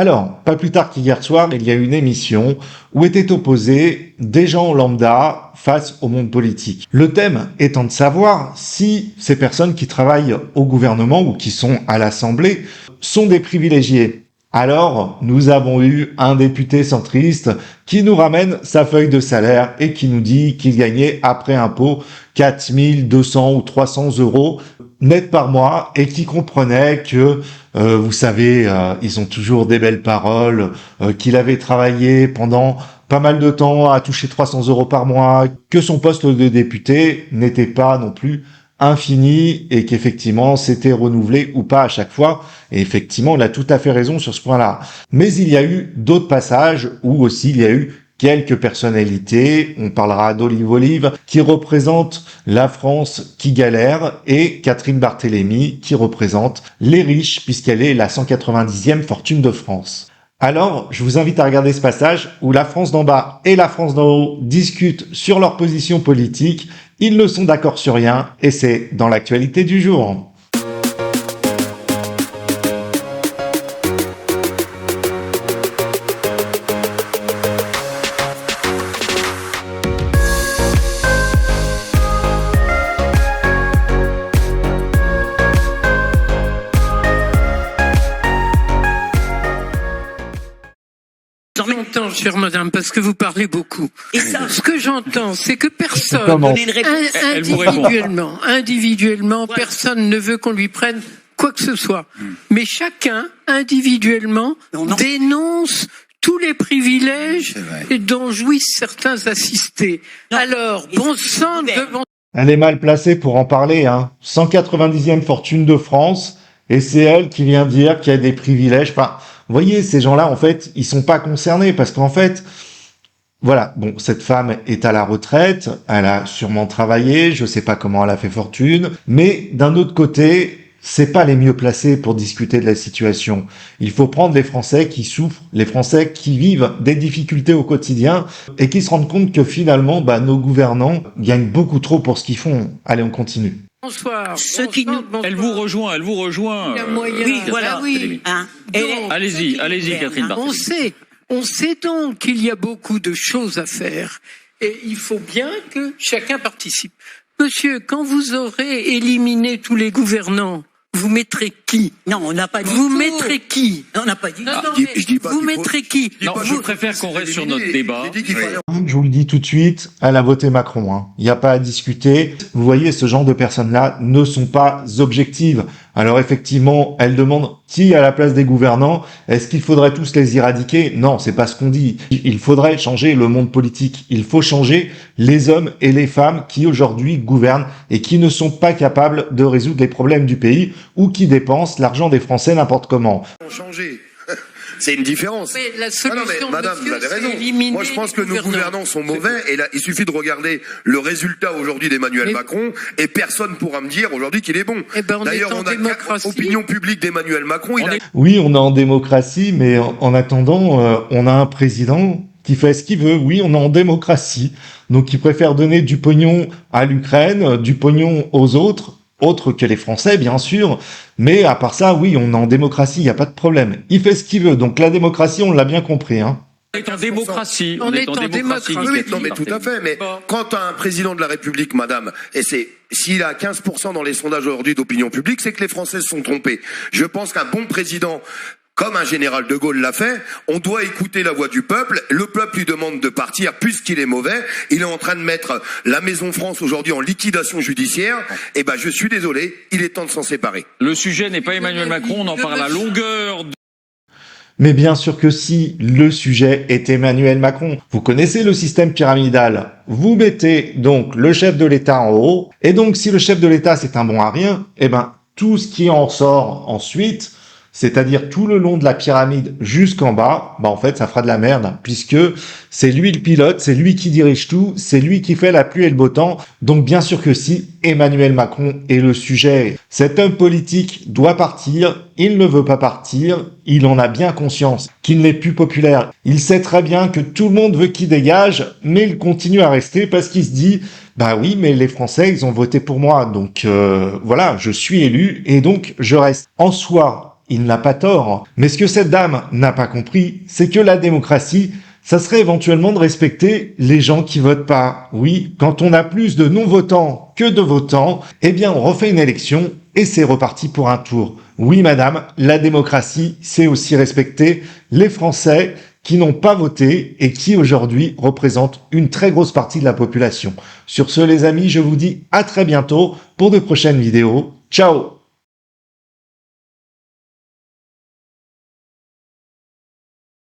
Alors, pas plus tard qu'hier soir, il y a eu une émission où étaient opposés des gens lambda face au monde politique. Le thème étant de savoir si ces personnes qui travaillent au gouvernement ou qui sont à l'Assemblée sont des privilégiés. Alors, nous avons eu un député centriste qui nous ramène sa feuille de salaire et qui nous dit qu'il gagnait après impôt 4 200 ou 300 euros net par mois et qui comprenait que, vous savez, ils ont toujours des belles paroles, qu'il avait travaillé pendant pas mal de temps à toucher 300 euros par mois, que son poste de député n'était pas non plus infini et qu'effectivement c'était renouvelé ou pas à chaque fois. Et effectivement, il a tout à fait raison sur ce point-là. Mais il y a eu d'autres passages où aussi il y a eu quelques personnalités, on parlera d'Olive Olive, qui représente la France qui galère, et Catherine Barthélémy, qui représente les riches, puisqu'elle est la 190e fortune de France. Alors, je vous invite à regarder ce passage où la France d'en bas et la France d'en haut discutent sur leur position politique. Ils ne sont d'accord sur rien, et c'est dans l'actualité du jour. J'entends, chère madame, parce que vous parlez beaucoup. Et ça, ce que j'entends, c'est que personne, individuellement, personne ne veut qu'on lui prenne quoi que ce soit. Mais chacun, individuellement, dénonce tous les privilèges dont jouissent certains assistés. Alors, bon sang devant... Elle est mal placée pour en parler, hein. 190e fortune de France, et c'est elle qui vient dire qu'il y a des privilèges. Enfin, vous voyez, ces gens-là, en fait, ils sont pas concernés parce qu'en fait, voilà, bon, cette femme est à la retraite, elle a sûrement travaillé, je sais pas comment elle a fait fortune, mais d'un autre côté, c'est pas les mieux placés pour discuter de la situation. Il faut prendre les Français qui souffrent, les Français qui vivent des difficultés au quotidien et qui se rendent compte que finalement, nos gouvernants gagnent beaucoup trop pour ce qu'ils font. Allez, on continue. Bonsoir. Elle vous rejoint. Il y a moyen. Oui, voilà. Oui. Allez-y, Catherine Barthélémy. On sait donc qu'il y a beaucoup de choses à faire et il faut bien que chacun participe. Monsieur, quand vous aurez éliminé tous les gouvernants, vous mettrez qui? Non, on n'a pas dit Vous tout. mettrez qui? Non, on n'a pas dit Non, tout. non, mais vous mettrez qui? Non, je préfère qu'on reste sur notre débat. Je vous le dis tout de suite, elle a voté Macron, hein. Il n'y a pas à discuter. Vous voyez, ce genre de personnes-là ne sont pas objectives. Alors effectivement, elle demande qui à la place des gouvernants. Est-ce qu'il faudrait tous les éradiquer? Non, c'est pas ce qu'on dit. Il faudrait changer le monde politique. Il faut changer les hommes et les femmes qui aujourd'hui gouvernent et qui ne sont pas capables de résoudre les problèmes du pays ou qui dépensent l'argent des Français n'importe comment. Changer. C'est une différence. Mais la solution, mais madame, vous avez raison. éliminer Moi, je pense que nos gouvernants. gouvernants sont mauvais. Et là, il suffit de regarder le résultat aujourd'hui d'Emmanuel Macron et personne pourra me dire aujourd'hui qu'il est bon. D'ailleurs, on a opinion publique d'Emmanuel Macron. Oui, on est en démocratie, mais en attendant, on a un président qui fait ce qu'il veut. Oui, on est en démocratie. Donc, il préfère donner du pognon à l'Ukraine, du pognon aux autres que les Français, bien sûr. Mais à part ça, oui, on est en démocratie, il n'y a pas de problème. Il fait ce qu'il veut. Donc la démocratie, on l'a bien compris, hein. On est en démocratie. On est en démocratie. Oui, non, mais tout à fait. Mais quand un président de la République, madame, et s'il a 15% dans les sondages aujourd'hui d'opinion publique, c'est que les Français se sont trompés. Je pense qu'un bon président, comme un général de Gaulle l'a fait, on doit écouter la voix du peuple. Le peuple lui demande de partir puisqu'il est mauvais. Il est en train de mettre la Maison France aujourd'hui en liquidation judiciaire. Eh ben, je suis désolé, il est temps de s'en séparer. Le sujet n'est pas Emmanuel Macron, on en parle à longueur. Mais bien sûr que si, le sujet est Emmanuel Macron. Vous connaissez le système pyramidal. Vous mettez donc le chef de l'État en haut. Et donc, si le chef de l'État c'est un bon à rien, tout ce qui en sort ensuite, c'est-à-dire tout le long de la pyramide jusqu'en bas, en fait, ça fera de la merde, puisque c'est lui le pilote, c'est lui qui dirige tout, c'est lui qui fait la pluie et le beau temps. Donc, bien sûr que si, Emmanuel Macron est le sujet. Cet homme politique doit partir, il ne veut pas partir, il en a bien conscience qu'il n'est plus populaire. Il sait très bien que tout le monde veut qu'il dégage, mais il continue à rester parce qu'il se dit, oui, mais les Français, ils ont voté pour moi, donc voilà, je suis élu, et donc je reste. En soi, il n'a pas tort. Mais ce que cette dame n'a pas compris, c'est que la démocratie, ça serait éventuellement de respecter les gens qui votent pas. Oui, quand on a plus de non-votants que de votants, eh bien on refait une élection et c'est reparti pour un tour. Oui madame, la démocratie, c'est aussi respecter les Français qui n'ont pas voté et qui aujourd'hui représentent une très grosse partie de la population. Sur ce les amis, je vous dis à très bientôt pour de prochaines vidéos. Ciao!